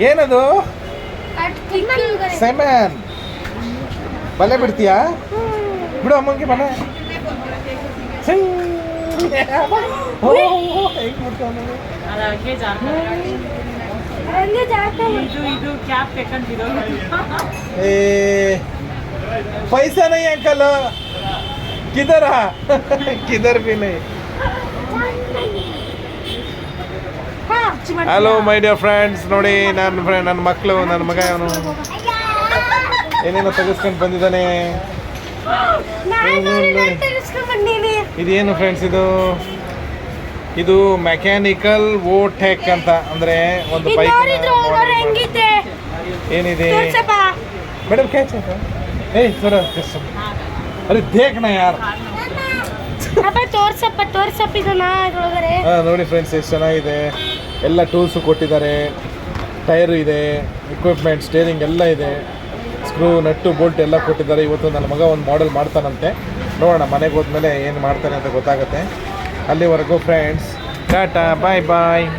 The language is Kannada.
ಏನದು ಸೆಮನ್ ಬಲೆ ಬಿಡ್ತೀಯಾ ಬಿಡು ಅಮ್ಮಂಗೆ ಬಲೆ पैसा नहीं अंकल किधर किधर भी नहीं ಹಲೋ ಮೈ ಡಿಯರ್ ಫ್ರೆಂಡ್ಸ್ ನೋಡಿ ನನ್ನ ಮಕ್ಕಳು ನನ್ನ ಮಗ ಅವನು ಏನೇನೋ ತೆಗೆಸ್ಕೊಂಡು ಬಂದಿದ್ದಾನೆ ಇದೇನು ಫ್ರೆಂಡ್ಸ್ ಇದು ಮೆಕ್ಯಾನಿಕಲ್ ವೋಟೆಕ್ ಅಂತ ಅಂದ್ರೆ ಒಂದು ಬೈಕ್ ಏನಿದೆ ಮೇಡಮ್ ಕ್ಯಾಚ್ ಏಯ್ ಸರ ಅರೆ ದೇಖ್ನ ಯಾರ್ ನೋಡಿ ಫ್ರೆಂಡ್ಸ್ ಎಷ್ಟು ಚೆನ್ನಾಗಿದೆ ಎಲ್ಲ ಟೂಲ್ಸು ಕೊಟ್ಟಿದ್ದಾರೆ ಟೈರು ಇದೆ ಎಕ್ವಿಪ್ಮೆಂಟ್ ಸ್ಟೇರಿಂಗ್ ಎಲ್ಲ ಇದೆ ಸ್ಕ್ರೂ ನಟ್ಟು ಬೋಲ್ಟ್ ಎಲ್ಲ ಕೊಟ್ಟಿದ್ದಾರೆ ಇವತ್ತು ನನ್ನ ಮಗ ಒಂದು ಮಾಡೆಲ್ ಮಾಡ್ತಾನಂತೆ ನೋಡೋಣ ಮನೆಗೆ ಹೋದ್ಮೇಲೆ ಏನು ಮಾಡ್ತಾನೆ ಅಂತ ಗೊತ್ತಾಗುತ್ತೆ ಅಲ್ಲಿವರೆಗೂ ಫ್ರೆಂಡ್ಸ್ ಟಾಟಾ ಬಾಯ್ ಬಾಯ್